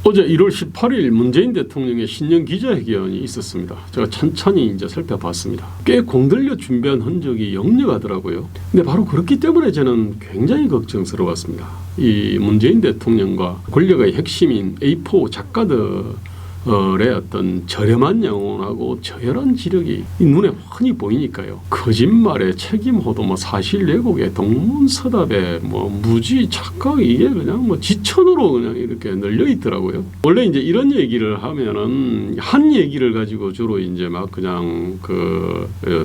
어제 1월 18일 문재인 대통령의 신년 기자회견이 있었습니다. 제가 천천히 이제 살펴봤습니다. 꽤 공들여 준비한 흔적이 역력하더라고요. 근데 바로 그렇기 때문에 저는 굉장히 걱정스러웠습니다. 이 문재인 대통령과 권력의 핵심인 A4 작가들의 어떤 저렴한 영혼하고 저열한 지력이 눈에 훤히 보이니까요. 거짓말에 책임호도 사실 왜곡에 동문서답에 무지 착각 이게 그냥 지천으로 그냥 이렇게 널려 있더라고요. 원래 이제 이런 얘기를 하면은 한 얘기를 가지고 주로 이제 막 그냥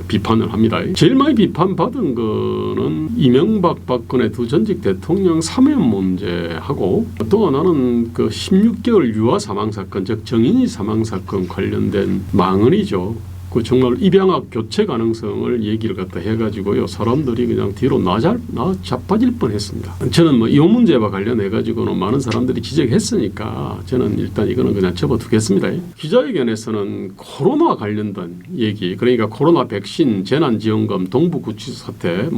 비판을 합니다. 제일 많이 비판받은 거는 이명박 박근혜 두 전직 대통령 사면 문제하고 또 하나는 16개월 유아 사망 사건 즉 정인이 사망 사건 관련된 망언이죠. 정말 입양학 교체 가능성을 얘기를 갖다 해가지고요. 사람들이 그냥 뒤로 자빠질 뻔했습니다. 저는 이 문제와 관련해가지고는 많은 사람들이 지적했으니까 저는 일단 이거는 그냥 접어두겠습니다. 기자회견에서는 코로나 관련된 얘기, 그러니까 코로나 백신, 재난지원금, 동부구치소 사태,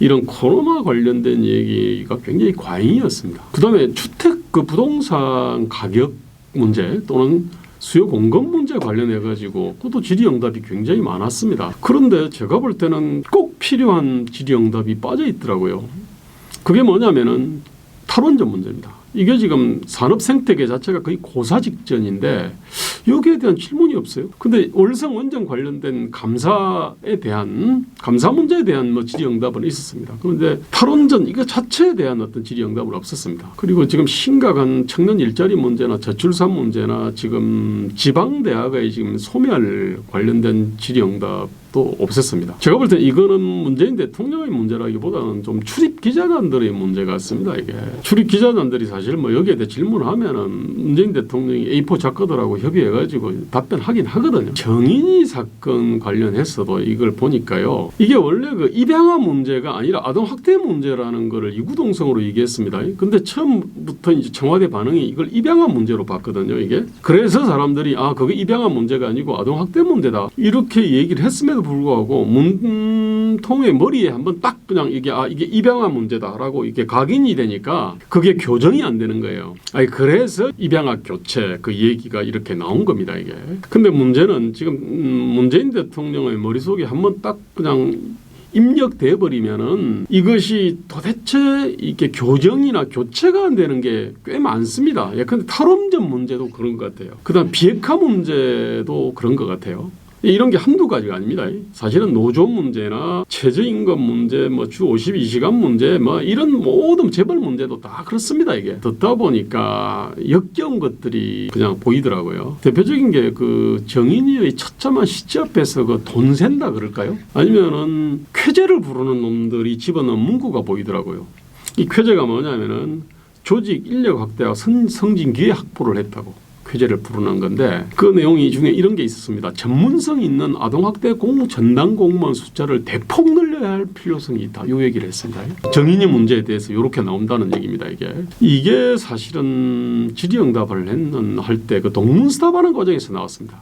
이런 코로나 관련된 얘기가 굉장히 과잉이었습니다. 그다음에 주택 부동산 가격 문제 또는 수요 공급 문제 관련해 가지고 그것도 질의응답이 굉장히 많았습니다. 그런데 제가 볼 때는 꼭 필요한 질의응답이 빠져 있더라고요. 그게 뭐냐면은 탈원전 문제입니다. 이게 지금 산업 생태계 자체가 거의 고사 직전인데 여기에 대한 질문이 없어요. 근데 월성 원전 관련된 감사 문제에 대한 질의응답은 있었습니다. 그런데 탈원전 이거 자체에 대한 어떤 질의응답은 없었습니다. 그리고 지금 심각한 청년 일자리 문제나 저출산 문제나 지금 지방대학의 지금 소멸 관련된 질의응답도 없었습니다. 제가 볼 때 이거는 문재인 대통령의 문제라기보다는 좀 출입 기자단들의 문제 같습니다. 이게 출입 기자단들이 사실 여기에 대해 질문하면은 문재인 대통령이 A4 작가들하고 협의해가지고 답변하긴 하거든요. 정인이 사건 관련해서도 이걸 보니까요. 이게 원래 입양아 문제가 아니라 아동 학대 문제라는 거를 이구동성으로 얘기했습니다. 근데 처음부터 이제 청와대 반응이 이걸 입양아 문제로 봤거든요. 이게 그래서 사람들이 그게 입양아 문제가 아니고 아동 학대 문제다 이렇게 얘기를 했음에도 불구하고 문통의 머리에 한번 딱 그냥 이게 입양아 문제다라고 이게 각인이 되니까 그게 교정이 안 되는 거예요. 그래서 입양아 교체 얘기가 이렇게 나온 겁니다. 이게. 근데 문제는 지금 문재인 대통령의 머릿속에 한번 딱 그냥 입력돼 버리면은 이것이 도대체 이게 교정이나 교체가 안 되는 게 꽤 많습니다. 근데 탈원전 문제도 그런 것 같아요. 그다음 비핵화 문제도 그런 것 같아요. 이런 게 한두 가지가 아닙니다. 사실은 노조 문제나 최저임금 문제, 주 52시간 문제, 이런 모든 재벌 문제도 다 그렇습니다. 이게 듣다 보니까 역겨운 것들이 그냥 보이더라고요. 대표적인 게 정인이의 처참한 시집 앞에서 돈 샌다 그럴까요? 아니면은 쾌재를 부르는 놈들이 집어넣은 문구가 보이더라고요. 이 쾌재가 뭐냐면은 조직 인력 확대와 성진 기회 확보를 했다고. 쾌재를 부르는 건데 그 내용이 중에 이런 게 있었습니다. 전문성 있는 아동학대 전담 공무원 숫자를 대폭 늘려야 할 필요성이 있다. 이 얘기를 했습니다. 정인이 문제에 대해서 이렇게 나온다는 얘기입니다. 이게 사실은 질의응답을 할 때 동문서답하는 과정에서 나왔습니다.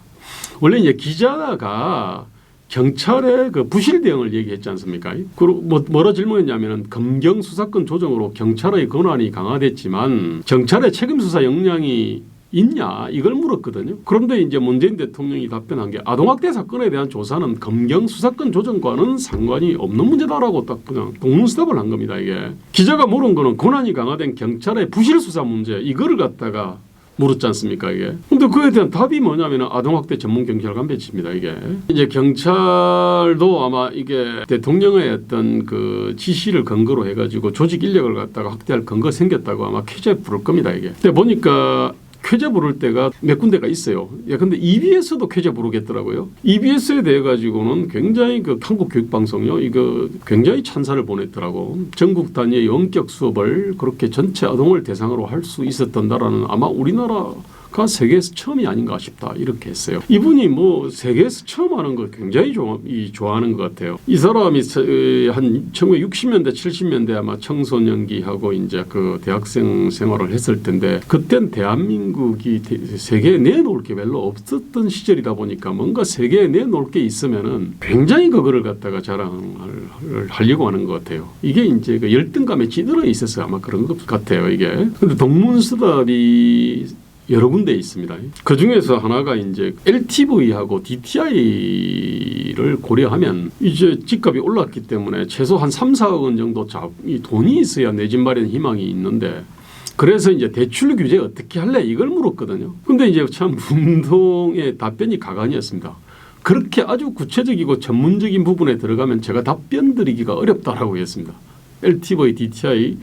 원래 이제 기자가 경찰의 부실 대응을 얘기했지 않습니까? 그리고 뭐라 질문했냐면은 검경 수사권 조정으로 경찰의 권한이 강화됐지만 경찰의 책임 수사 역량이 있냐 이걸 물었거든요. 그런데 이제 문재인 대통령이 답변한 게 아동학대 사건에 대한 조사는 검경 수사권 조정과는 상관이 없는 문제다라고 딱 그냥 동문서답을 한 겁니다. 이게 기자가 물은 거는 권한이 강화된 경찰의 부실 수사 문제 이거를 갖다가 물었지 않습니까? 이게 근데 그에 대한 답이 뭐냐면 아동학대 전문 경찰관 배치입니다. 이게 이제 경찰도 아마 이게 대통령의 어떤 지시를 근거로 해가지고 조직 인력을 갖다가 확대할 근거 생겼다고 아마 쾌재 부를 겁니다. 이게 근데 보니까 쾌재 부를 때가 몇 군데가 있어요. 근데 EBS도 쾌재 부르겠더라고요. EBS에 대해 가지고는 굉장히 한국교육방송요. 이거 굉장히 찬사를 보냈더라고. 전국 단위의 원격 수업을 그렇게 전체 아동을 대상으로 할 수 있었던 나라는 아마 우리나라가 세계에서 처음이 아닌가 싶다. 이렇게 했어요. 이분이 세계에서 처음 하는 걸 굉장히 좋아하는 것 같아요. 이 사람이 한 1960년대, 70년대 아마 청소년기하고 이제 대학생 생활을 했을 텐데 그땐 대한민국이 세계에 내놓을 게 별로 없었던 시절이다 보니까 뭔가 세계에 내놓을 게 있으면은 굉장히 그거를 갖다가 자랑을 하려고 하는 것 같아요. 이게 이제 열등감에 찌들어 있어서 아마 그런 것 같아요. 이게. 근데 동문서답이 여러 군데 있습니다. 그 중에서 하나가 이제 LTV하고 DTI를 고려하면 이제 집값이 올랐기 때문에 최소 한 3, 4억 원 정도 이 돈이 있어야 내 집 마련 희망이 있는데 그래서 이제 대출 규제 어떻게 할래 이걸 물었거든요. 근데 이제 참 문동의 답변이 가관이었습니다. 그렇게 아주 구체적이고 전문적인 부분에 들어가면 제가 답변 드리기가 어렵다라고 했습니다. LTV, DTI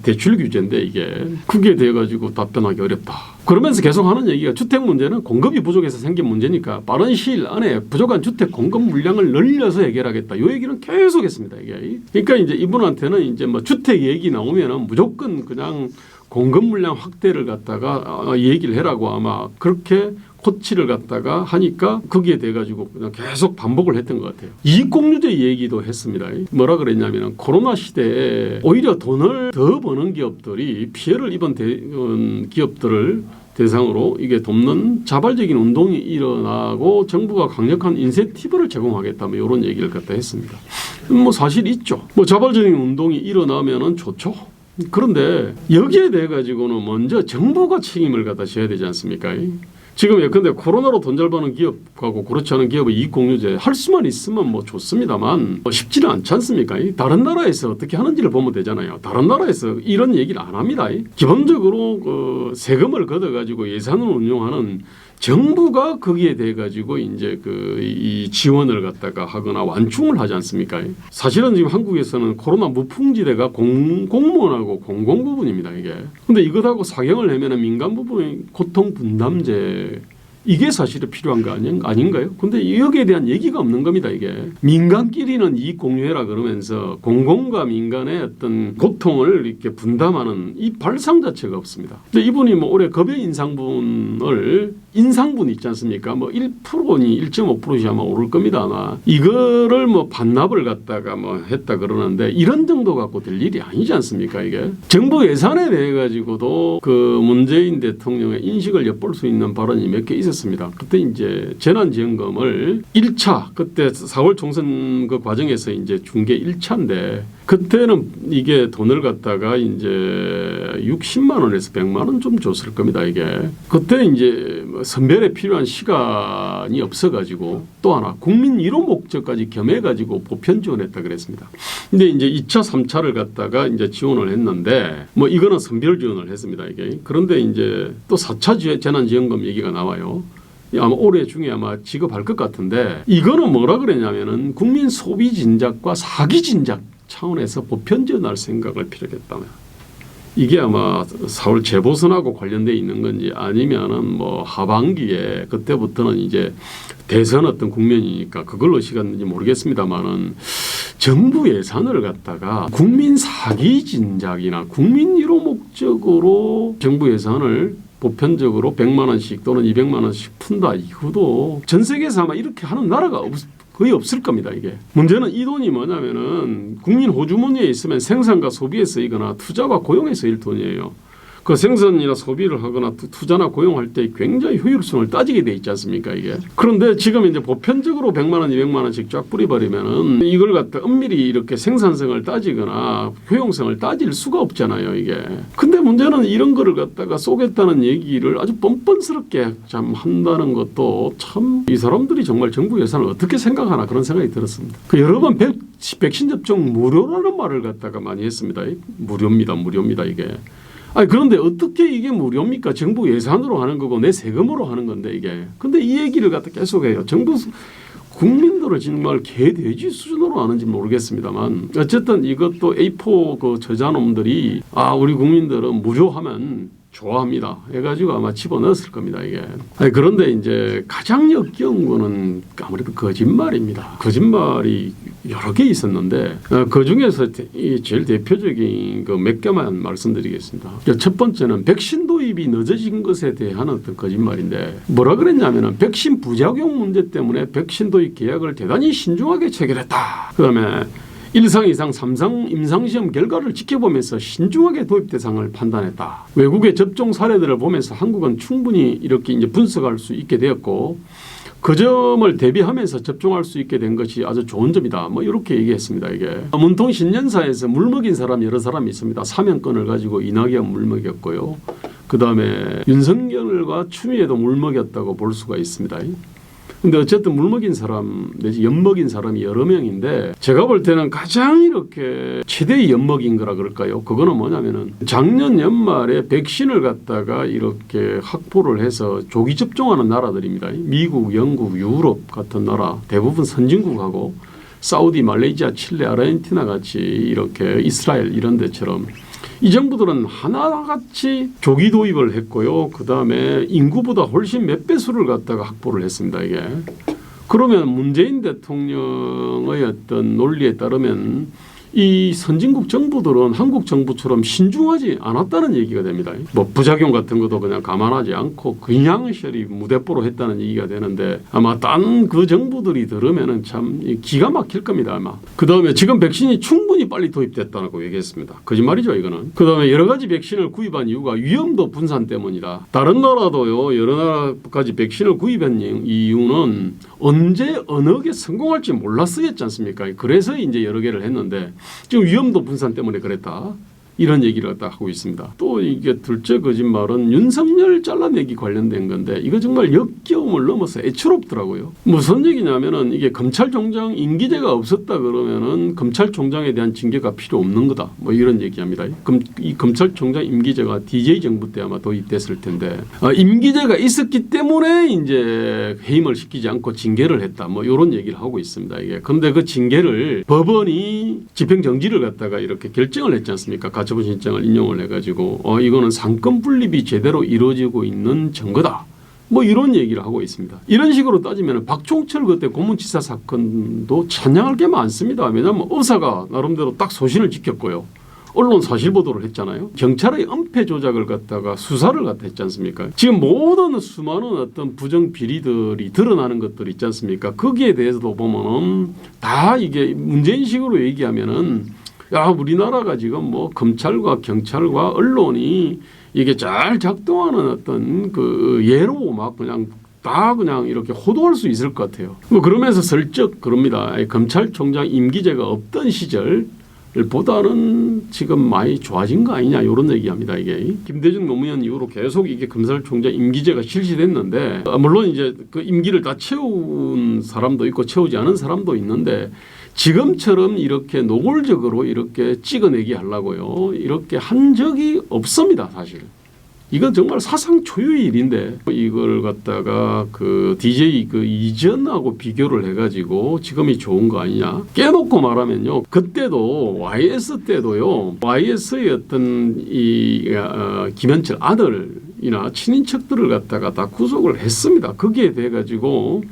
대출 규제인데 이게 그게 돼가지고 답변하기 어렵다. 그러면서 계속 하는 얘기가 주택 문제는 공급이 부족해서 생긴 문제니까 빠른 시일 안에 부족한 주택 공급 물량을 늘려서 해결하겠다. 이 얘기는 계속 했습니다. 이게. 그러니까 이제 이분한테는 이제 뭐 주택 얘기 나오면은 무조건 그냥 공급 물량 확대를 갖다가 얘기를 해라고 아마 그렇게 코치를 갖다가 하니까 거기에 돼가지고 그냥 계속 반복을 했던 것 같아요. 이익공유제 얘기도 했습니다. 뭐라 그랬냐면 코로나 시대에 오히려 돈을 더 버는 기업들이 피해를 입은 기업들을 대상으로 이게 돕는 자발적인 운동이 일어나고 정부가 강력한 인센티브를 제공하겠다 뭐 이런 얘기를 갖다 했습니다. 뭐 사실 있죠. 뭐 자발적인 운동이 일어나면은 좋죠. 그런데 여기에 대해 가지고는 먼저 정부가 책임을 갖다 져야 되지 않습니까? 지금 예컨대 코로나로 돈 잘 버는 기업하고 그렇지 않은 기업의 이익공유제 할 수만 있으면 뭐 좋습니다만 쉽지는 않지 않습니까? 다른 나라에서 어떻게 하는지를 보면 되잖아요. 다른 나라에서 이런 얘기를 안 합니다. 기본적으로 세금을 걷어가지고 예산을 운용하는 정부가 거기에 대해 가지고 이제 이 지원을 갖다가 하거나 완충을 하지 않습니까? 사실은 지금 한국에서는 코로나 무풍지대가 공무원하고 공공 부분입니다. 이게. 근데 이것하고 사경을 내면은 민간 부분의 고통 분담제 이게 사실은 필요한 거 아닌가요? 근데 여기에 대한 얘기가 없는 겁니다. 이게 민간끼리는 이익 공유해라 그러면서 공공과 민간의 어떤 고통을 이렇게 분담하는 이 발상 자체가 없습니다. 근데 이분이 뭐 올해 급여 인상분 있지 않습니까? 뭐 1%니 1.5%씩 아마 오를 겁니다. 아마 이거를 뭐 반납을 갖다가 뭐 했다 그러는데 이런 정도 갖고 될 일이 아니지 않습니까? 이게 정부 예산에 대해 가지고도 그 문재인 대통령의 인식을 엿볼 수 있는 발언이 몇 개 있었습니다. 그때 이제 재난지원금을 1차 그때 4월 총선 그 과정에서 이제 준 게 1차인데 그때는 이게 돈을 갖다가 이제 60만 원에서 100만 원 좀 줬을 겁니다. 이게 그때 이제 선별에 필요한 시간이 없어가지고 또 하나 국민 1호 목적까지 겸해가지고 보편 지원했다 그랬습니다. 근데 이제 2차, 3차를 갖다가 이제 지원을 했는데 뭐 이거는 선별 지원을 했습니다. 이게 그런데 이제 또 4차 재난지원금 얘기가 나와요. 아마 올해 중에 아마 지급할 것 같은데 이거는 뭐라 그랬냐면은 국민 소비 진작과 사기 진작 차원에서 보편 지원할 생각을 필요했다면 이게 아마 4월 재보선하고 관련돼 있는 건지 아니면은 뭐 하반기에 그때부터는 이제 대선 어떤 국면이니까 그걸로 시간인지 모르겠습니다만은 정부 예산을 갖다가 국민 사기 진작이나 국민 1호 목적으로 정부 예산을 보편적으로 100만 원씩 또는 200만 원씩 푼다. 이것도 전 세계에서 아마 이렇게 하는 나라가 거의 없을 겁니다. 이게 문제는 이 돈이 뭐냐면은 국민 호주머니에 있으면 생산과 소비에 쓰이거나 투자와 고용에 쓰일 돈이에요. 그 생산이나 소비를 하거나 투자나 고용할 때 굉장히 효율성을 따지게 돼 있지 않습니까 이게. 그런데 지금 이제 보편적으로 100만 원, 200만 원씩 쫙 뿌려버리면은 이걸 갖다 엄밀히 이렇게 생산성을 따지거나 효용성을 따질 수가 없잖아요 이게. 근데 문제는 이런 거를 갖다가 쏘겠다는 얘기를 아주 뻔뻔스럽게 참 한다는 것도 참 이 사람들이 정말 정부 예산을 어떻게 생각하나 그런 생각이 들었습니다. 그 여러 번 백신 접종 무료라는 말을 갖다가 많이 했습니다. 무료입니다 이게. 아니 그런데 어떻게 이게 무료입니까? 정부 예산으로 하는 거고 내 세금으로 하는 건데 이게. 근데 이 얘기를 갖다 계속해요. 정부 국민들을 정말 개돼지 수준으로 하는지 모르겠습니다만 어쨌든 이것도 A4 그 저자놈들이 우리 국민들은 무료하면 좋아합니다. 해가지고 아마 집어넣었을 겁니다 이게. 아니 그런데 이제 가장 역겨운 거는 아무래도 거짓말입니다. 거짓말이 여러 개 있었는데 그 중에서 제일 대표적인 그 몇 개만 말씀드리겠습니다. 첫 번째는 백신 도입이 늦어진 것에 대한 어떤 거짓말인데 뭐라 그랬냐면은 백신 부작용 문제 때문에 백신 도입 계약을 대단히 신중하게 체결했다. 그다음에 1상, 2상, 3상 임상시험 결과를 지켜보면서 신중하게 도입 대상을 판단했다. 외국의 접종 사례들을 보면서 한국은 충분히 이렇게 이제 분석할 수 있게 되었고 그 점을 대비하면서 접종할 수 있게 된 것이 아주 좋은 점이다. 뭐 이렇게 얘기했습니다. 이게 문통 신년사에서 물먹인 사람 여러 사람이 있습니다. 사명권을 가지고 이낙연 물먹였고요. 그 다음에 윤석열 검찰과 추미애도 물먹였다고 볼 수가 있습니다. 근데 어쨌든 물먹인 사람 내지 엿먹인 사람이 여러 명인데 제가 볼 때는 가장 이렇게 최대의 엿먹인 거라 그럴까요? 그거는 뭐냐면은 작년 연말에 백신을 갖다가 이렇게 확보를 해서 조기 접종하는 나라들입니다. 미국, 영국, 유럽 같은 나라 대부분 선진국하고 사우디, 말레이시아, 칠레, 아르헨티나 같이 이렇게 이스라엘 이런 데처럼 이 정부들은 하나같이 조기 도입을 했고요. 그다음에 인구보다 훨씬 몇 배수를 갖다가 확보를 했습니다. 이게. 그러면 문재인 대통령의 어떤 논리에 따르면 이 선진국 정부들은 한국 정부처럼 신중하지 않았다는 얘기가 됩니다. 뭐 부작용 같은 것도 그냥 감안하지 않고 그냥 무대뽀로 했다는 얘기가 되는데 아마 딴 그 정부들이 들으면은 참 기가 막힐 겁니다. 아마. 그다음에 지금 백신이 충분히 빨리 도입됐다고 얘기했습니다. 거짓말이죠 이거는. 그다음에 여러 가지 백신을 구입한 이유가 위험도 분산 때문이다. 다른 나라도요 여러 나라까지 백신을 구입한 이유는 언제 어느 게 성공할지 몰랐었지 않습니까? 그래서 이제 여러 개를 했는데 지금 위험도 분산 때문에 그랬다. 이런 얘기를 갖다 하고 있습니다. 또 이게 둘째 거짓말은 윤석열 잘라내기 관련된 건데 이거 정말 역겨움을 넘어서 애처롭더라고요. 무슨 얘기냐면은 이게 검찰총장 임기제가 없었다 그러면은 검찰총장에 대한 징계가 필요 없는 거다. 뭐 이런 얘기합니다. 이 검찰총장 임기제가 DJ 정부 때 아마 도입됐을 텐데 임기제가 있었기 때문에 이제 해임을 시키지 않고 징계를 했다. 뭐 이런 얘기를 하고 있습니다. 이게 그런데 그 징계를 법원이 집행정지를 갖다가 이렇게 결정을 했지 않습니까? 가처분 신청을 인용을 해가지고 이거는 상권 분립이 제대로 이루어지고 있는 증거다. 뭐 이런 얘기를 하고 있습니다. 이런 식으로 따지면 박종철 그때 고문치사 사건도 찬양할 게 많습니다. 왜냐하면 의사가 나름대로 딱 소신을 지켰고요. 언론 사실 보도를 했잖아요. 경찰의 은폐 조작을 갖다가 수사를 갖다 했지 않습니까? 지금 모든 수많은 어떤 부정 비리들이 드러나는 것들 있지 않습니까? 거기에 대해서도 보면은 다 이게 문재인식으로 얘기하면은 야 우리나라가 지금 뭐 검찰과 경찰과 언론이 이게 잘 작동하는 어떤 그 예로 막 그냥 다 그냥 이렇게 호도할 수 있을 것 같아요. 뭐 그러면서 슬쩍 그럽니다. 검찰총장 임기제가 없던 시절 보다는 지금 많이 좋아진 거 아니냐 이런 얘기합니다. 이게 김대중 노무현 이후로 계속 이게 검찰총장 임기제가 실시됐는데 물론 이제 그 임기를 다 채운 사람도 있고 채우지 않은 사람도 있는데 지금처럼 이렇게 노골적으로 이렇게 찍어내기 하려고요. 이렇게 한 적이 없습니다, 사실. 이건 정말 사상 초유의 일인데 이걸 갖다가 그 DJ 그 이전하고 비교를 해가지고 지금이 좋은 거 아니냐? 깨놓고 말하면요. 그때도 YS 때도요. YS의 어떤 김현철 아들이나 친인척들을 갖다가 다 구속을 했습니다. 거기에 대해 가지고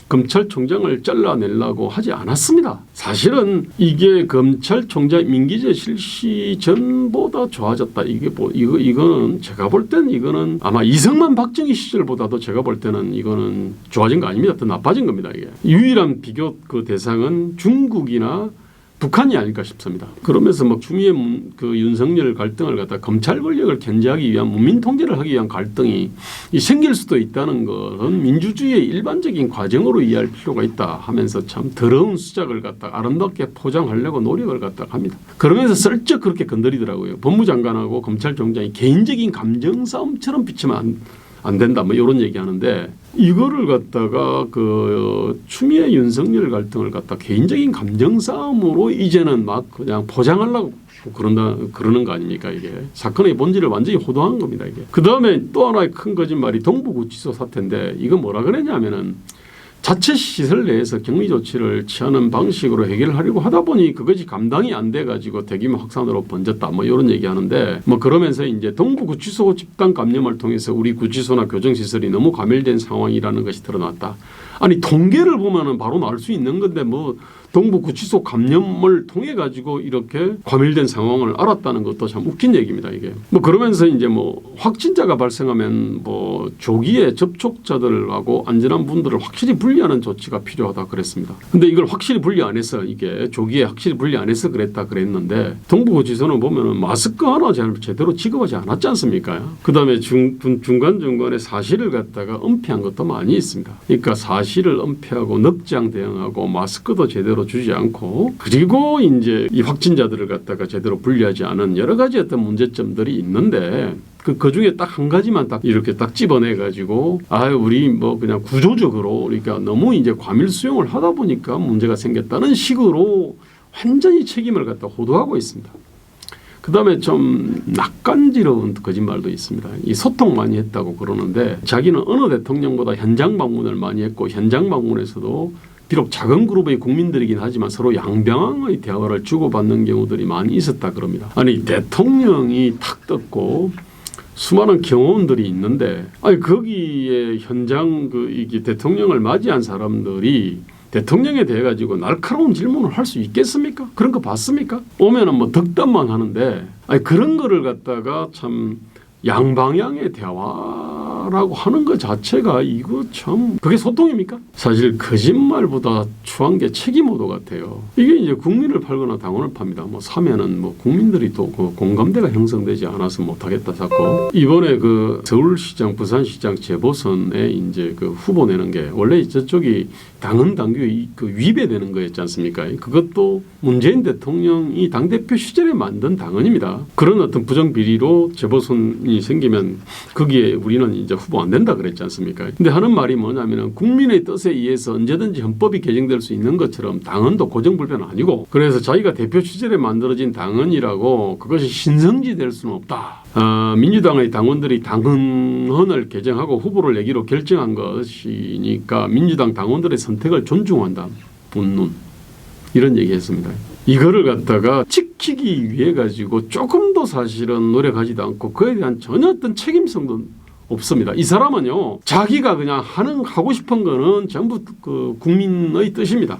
검찰총장을 잘라내려고 하지 않았습니다. 사실은 이게 검찰총장 임기제 실시 전보다 좋아졌다. 이거는 제가 볼 때는 이거는 아마 이승만 박정희 시절보다도 제가 볼 때는 이거는 좋아진 거 아닙니다. 더 나빠진 겁니다. 이게 유일한 비교 그 대상은 중국이나 북한이 아닐까 싶습니다. 그러면서 뭐 추미애 그 윤석열 갈등을 갖다 검찰 권력을 견제하기 위한 문민 통제를 하기 위한 갈등이 생길 수도 있다는 것은 민주주의의 일반적인 과정으로 이해할 필요가 있다 하면서 참 더러운 수작을 갖다 아름답게 포장하려고 노력을 갖다 합니다. 그러면서 슬쩍 그렇게 건드리더라고요. 법무장관하고 검찰총장이 개인적인 감정 싸움처럼 비치면 안 된다. 뭐 이런 얘기하는데 이거를 갖다가 그 추미애 윤석열 갈등을 갖다 개인적인 감정 싸움으로 이제는 막 그냥 포장하려고 그러는 거 아닙니까? 이게 사건의 본질을 완전히 호도한 겁니다. 이게 그 다음에 또 하나의 큰 거짓말이 동부구치소 사태인데 이거 뭐라 그랬냐면은 자체 시설 내에서 격리 조치를 취하는 방식으로 해결을 하려고 하다 보니 그것이 감당이 안 돼 가지고 대규모 확산으로 번졌다. 뭐 이런 얘기하는데 뭐 그러면서 이제 동부구치소 집단 감염을 통해서 우리 구치소나 교정시설이 너무 과밀된 상황이라는 것이 드러났다. 아니 통계를 보면은 바로 나올 수 있는 건데 뭐 동부구치소 감염을 통해 가지고 이렇게 과밀된 상황을 알았다는 것도 참 웃긴 얘기입니다. 이게 뭐 그러면서 이제 뭐 확진자가 발생하면 뭐 조기에 접촉자들하고 안전한 분들을 확실히 분리하는 조치가 필요하다 그랬습니다. 근데 이걸 확실히 분리 안 해서 이게 조기에 확실히 분리 안 해서 그랬는데 동부구치소는 보면은 마스크 하나 제대로 취급하지 않았지 않습니까? 그다음에 중간중간에 사실을 갖다가 은폐한 것도 많이 있습니다. 그러니까 사실을 은폐하고 넉장 대응하고 마스크도 제대로 주지 않고 그리고 이제 이 확진자들을 갖다가 제대로 분리하지 않은 여러 가지 어떤 문제점들이 있는데 그 중에 딱 한 가지만 딱 이렇게 딱 집어내 가지고 우리 뭐 그냥 구조적으로 그러니까 너무 이제 과밀 수용을 하다 보니까 문제가 생겼다는 식으로 완전히 책임을 갖다 호도하고 있습니다. 그다음에 좀 낯간지러운 거짓말도 있습니다. 이 소통 많이 했다고 그러는데 자기는 어느 대통령보다 현장 방문을 많이 했고 현장 방문에서도 비록 작은 그룹의 국민들이긴 하지만 서로 양방향의 대화를 주고받는 경우들이 많이 있었다 그럽니다. 아니 대통령이 탁 떴고 수많은 경호원들이 있는데 거기에 현장 이게 대통령을 맞이한 사람들이 대통령에 대해 가지고 날카로운 질문을 할 수 있겠습니까? 그런 거 봤습니까? 오면은 뭐 덕담만 하는데 그런 거를 갖다가 참 양방향의 대화라고 하는 것 자체가 이거 참 그게 소통입니까? 사실 거짓말보다 추한 게 책임호도 같아요. 이게 이제 국민을 팔거나 당원을 팝니다. 뭐 사면은 뭐 국민들이 또 그 공감대가 형성되지 않아서 못하겠다 자꾸. 이번에 그 서울시장, 부산시장 재보선에 이제 그 후보 내는 게 원래 저쪽이 당헌 당규에 그 위배되는 거였지 않습니까? 그것도 문재인 대통령이 당대표 시절에 만든 당헌입니다. 그런 어떤 부정비리로 재보선이 생기면 거기에 우리는 이제 후보 안 된다 그랬지 않습니까? 근데 하는 말이 뭐냐면은 국민의 뜻에 의해서 언제든지 헌법이 개정될 수 있는 것처럼 당헌도 고정불변 아니고 그래서 자기가 대표 시절에 만들어진 당헌이라고 그것이 신성지 될 수는 없다. 민주당의 당원들이 당헌을 개정하고 후보를 내기로 결정한 것이니까 민주당 당원들의 선택을 존중한다. 분론 이런 얘기했습니다. 이거를 갖다가 지키기 위해 가지고 조금도 사실은 노력하지도 않고 그에 대한 전혀 어떤 책임성도 없습니다. 이 사람은요 자기가 그냥 하고 싶은 거는 전부 그 국민의 뜻입니다.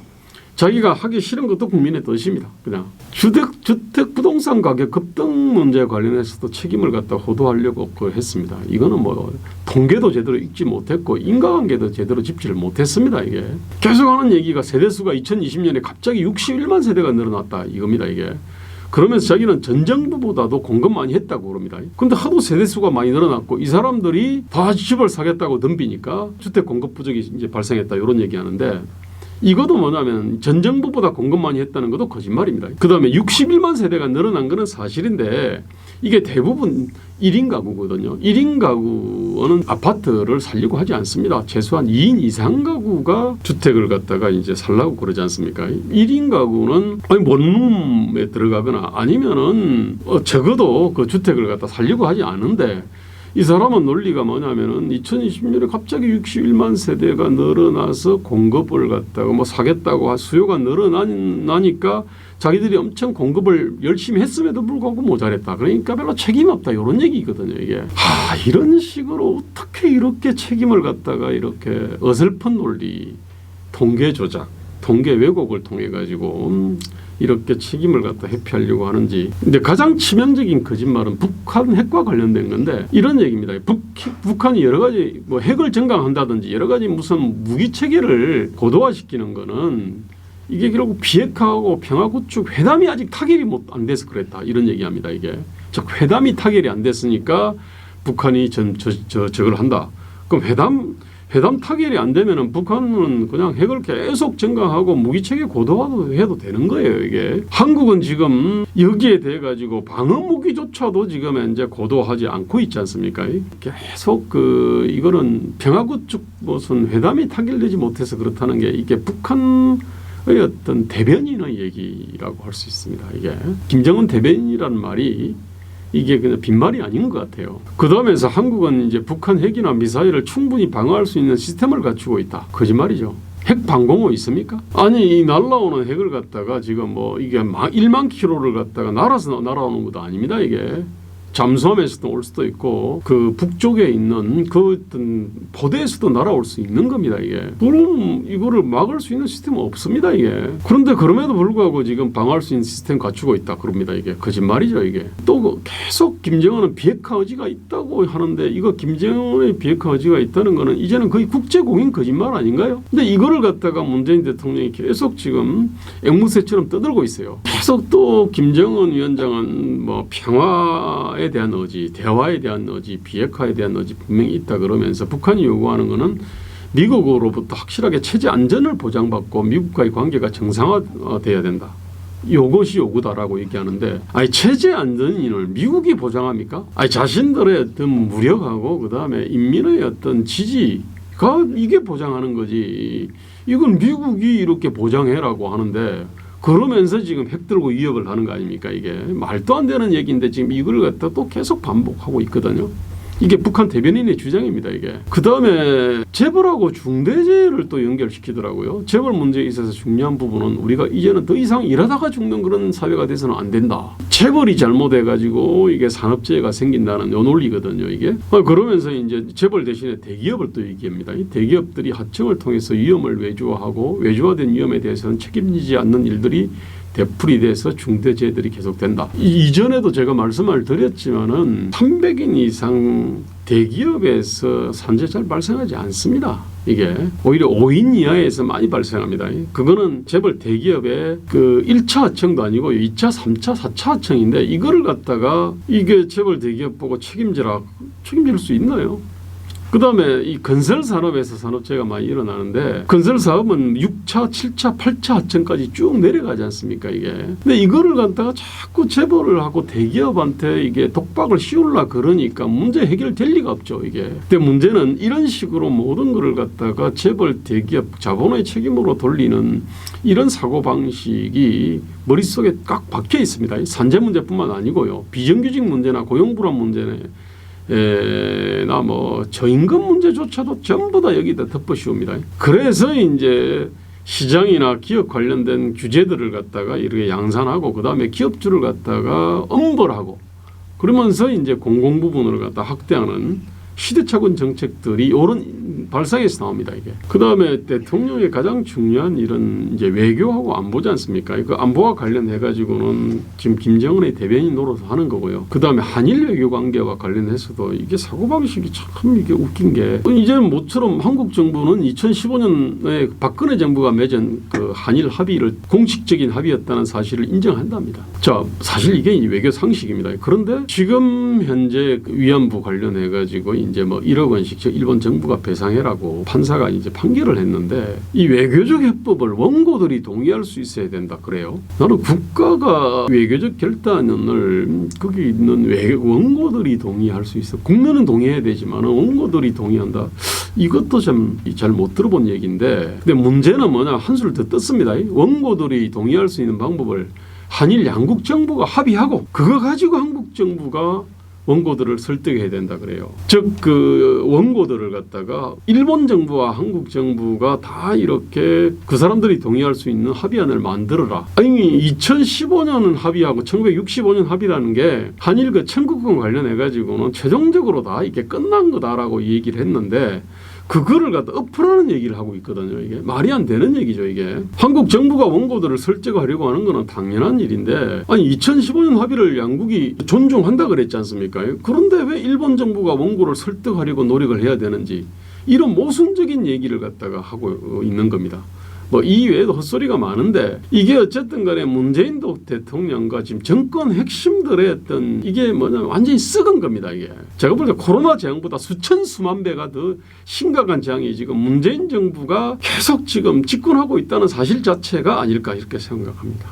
자기가 하기 싫은 것도 국민의 뜻입니다. 그냥 주택 부동산 가격 급등 문제에 관련해서도 책임을 갖다 호도하려고 했습니다. 이거는 뭐 통계도 제대로 읽지 못했고 인과관계도 제대로 짚지를 못했습니다. 이게 계속하는 얘기가 세대수가 2020년에 갑자기 61만 세대가 늘어났다 이겁니다. 이게 그러면서 자기는 전 정부보다도 공급 많이 했다고 그럽니다. 근데 하도 세대수가 많이 늘어났고 이 사람들이 다 집을 사겠다고 덤비니까 주택 공급 부족이 이제 발생했다 이런 얘기하는데. 이것도 뭐냐면 전 정부보다 공급 많이 했다는 것도 거짓말입니다. 그다음에 61만 세대가 늘어난 것은 사실인데 이게 대부분 1인 가구거든요. 1인 가구는 아파트를 살려고 하지 않습니다. 최소한 2인 이상 가구가 주택을 갖다가 이제 살라고 그러지 않습니까? 1인 가구는 원룸에 들어가거나 아니면은 적어도 그 주택을 갖다 살려고 하지 않은데 이 사람은 논리가 뭐냐면은 2020년에 갑자기 61만 세대가 늘어나서 공급을 갖다가 뭐 사겠다고 수요가 늘어나니까 자기들이 엄청 공급을 열심히 했음에도 불구하고 모자랐다. 그러니까 별로 책임 없다. 이런 얘기거든요. 이게 이런 식으로 어떻게 이렇게 책임을 갖다가 이렇게 어설픈 논리, 통계 조작, 통계 왜곡을 통해 가지고 이렇게 책임을 갖다 회피하려고 하는지. 근데 가장 치명적인 거짓말은 북한 핵과 관련된 건데 이런 얘기입니다. 북한이 여러 가지 뭐 핵을 증강한다든지 여러 가지 무슨 무기 체계를 고도화시키는 거는 이게 결국 비핵화하고 평화구축 회담이 아직 타결이 안 돼서 그랬다. 이런 얘기합니다. 이게 즉 회담이 타결이 안 됐으니까 북한이 저걸 한다. 그럼 회담 타결이 안 되면은 북한은 그냥 핵을 계속 증강하고 무기체계 고도화도 해도 되는 거예요. 이게 한국은 지금 여기에 대해 가지고 방어 무기조차도 지금 이제 고도화하지 않고 있지 않습니까? 계속 이거는 평화구축 무슨 회담이 타결되지 못해서 그렇다는 게 이게 북한의 어떤 대변인의 얘기라고 할 수 있습니다. 이게 김정은 대변인이라는 말이 이게 그냥 빈말이 아닌 것 같아요. 그 다음에서 한국은 이제 북한 핵이나 미사일을 충분히 방어할 수 있는 시스템을 갖추고 있다. 거짓말이죠. 핵 방공호 있습니까? 아니 이 날라오는 핵을 갖다가 지금 뭐 이게 1만 킬로를 갖다가 날아서 날아오는 것도 아닙니다. 이게 잠수함에서도 올 수도 있고 그 북쪽에 있는 그 어떤 포대에서도 날아올 수 있는 겁니다. 이게 그럼 이거를 막을 수 있는 시스템은 없습니다. 이게 그런데 그럼에도 불구하고 지금 방어할 수 있는 시스템 갖추고 있다 그럽니다. 이게 거짓말이죠. 이게 또 계속 김정은은 비핵화 의지가 있다고 하는데 이거 김정은의 비핵화 의지가 있다는 거는 이제는 거의 국제공인 거짓말 아닌가요? 근데 이거를 갖다가 문재인 대통령이 계속 지금 앵무새처럼 떠들고 있어요. 계속 또 김정은 위원장은 뭐 평화에 대한 의지, 대화에 대한 의지, 비핵화에 대한 의지 분명히 있다 그러면서 북한이 요구하는 것은 미국으로부터 확실하게 체제 안전을 보장받고 미국과의 관계가 정상화돼야 된다. 이것이 요구다라고 얘기하는데, 아니 체제 안전인을 미국이 보장합니까? 아니 자신들의 어떤 무력하고 그 다음에 인민의 어떤 지지가 이게 보장하는 거지. 이건 미국이 이렇게 보장해라고 하는데, 그러면서 지금 핵 들고 위협을 하는 거 아닙니까? 이게 말도 안 되는 얘기인데 지금 이걸 갖다 또 계속 반복하고 있거든요. 이게 북한 대변인의 주장입니다. 이게. 그 다음에 재벌하고 중대재해를 또 연결시키더라고요. 재벌 문제에 있어서 중요한 부분은 우리가 이제는 더 이상 일하다가 죽는 그런 사회가 돼서는 안 된다. 재벌이 잘못해가지고 이게 산업재해가 생긴다는 요 논리거든요. 이게. 그러면서 이제 재벌 대신에 대기업을 또 얘기합니다. 이 대기업들이 하청을 통해서 위험을 외주화하고 외주화된 위험에 대해서는 책임지지 않는 일들이 되풀이 돼서 중대재해들이 계속된다. 이전에도 제가 말씀을 드렸지만은 300인 이상 대기업에서 산재 잘 발생하지 않습니다. 이게 오히려 5인 이하에서 많이 발생합니다. 그거는 재벌 대기업의 그 1차 하청도 아니고 2차, 3차, 4차 하청인데 이거를 갖다가 이게 재벌 대기업 보고 책임질 수 있나요? 그 다음에 이 건설 산업에서 산업재해가 많이 일어나는데 건설 사업은 6차, 7차, 8차 하청까지 쭉 내려가지 않습니까 이게. 근데 이거를 갖다가 자꾸 재벌을 하고 대기업한테 이게 독박을 씌우려 그러니까 문제 해결될 리가 없죠 이게. 근데 문제는 이런 식으로 모든 거를 갖다가 재벌 대기업 자본의 책임으로 돌리는 이런 사고방식이 머릿속에 꽉 박혀 있습니다. 산재 문제뿐만 아니고요. 비정규직 문제나 고용불안 문제나 뭐 저임금 문제조차도 전부 다 여기다 덮어씌웁니다. 그래서 이제 시장이나 기업 관련된 규제들을 갖다가 이렇게 양산하고 그 다음에 기업주를 갖다가 엄벌하고 그러면서 이제 공공 부분을 갖다 확대하는 시대착오적 정책들이 옳은 발상에서 나옵니다 이게. 그 다음에 대통령의 가장 중요한 일은 이제 외교하고 안보지 않습니까? 그 안보와 관련해 가지고는 지금 김정은의 대변인 노릇을 하는 거고요. 그 다음에 한일 외교 관계와 관련해서도 이게 사고 방식이 참 이게 웃긴 게 이제는 모처럼 한국 정부는 2015년에 박근혜 정부가 맺은 그 한일 합의를 공식적인 합의였다는 사실을 인정한답니다. 자, 사실 이게 외교 상식입니다. 그런데 지금 현재 위안부 관련해 가지고 이제 뭐 1억 원씩 일본 정부가 배상해라고 판사가 이제 판결을 했는데 이 외교적 해법을 원고들이 동의할 수 있어야 된다 그래요. 나는 국가가 외교적 결단을 거기 있는 원고들이 동의할 수 있어. 국민은 동의해야 되지만 원고들이 동의한다. 이것도 좀 잘 못 들어본 얘기인데, 근데 문제는 뭐냐 한술 더 떴습니다. 원고들이 동의할 수 있는 방법을 한일 양국 정부가 합의하고 그거 가지고 한국 정부가 원고들을 설득해야 된다 그래요. 즉 그 원고들을 갖다가 일본 정부와 한국 정부가 다 이렇게 그 사람들이 동의할 수 있는 합의안을 만들어라. 아니 2015년은 합의하고 1965년 합의라는 게 한일 그 청구권 관련해 가지고는 최종적으로 다 이게 끝난 거다라고 얘기를 했는데 그거를 갖다 엎으라는 얘기를 하고 있거든요. 이게 말이 안 되는 얘기죠. 이게 한국 정부가 원고들을 설득하려고 하는 거는 당연한 일인데, 아니 2015년 합의를 양국이 존중한다 그랬지 않습니까? 그런데 왜 일본 정부가 원고를 설득하려고 노력을 해야 되는지 이런 모순적인 얘기를 갖다가 하고 있는 겁니다. 뭐 이 외에도 헛소리가 많은데 이게 어쨌든 간에 문재인 대통령과 지금 정권 핵심들의 어떤 이게 뭐냐 완전히 썩은 겁니다. 이게 제가 볼 때 코로나 재앙보다 수천 수만 배가 더 심각한 재앙이 지금 문재인 정부가 계속 지금 집권하고 있다는 사실 자체가 아닐까 이렇게 생각합니다.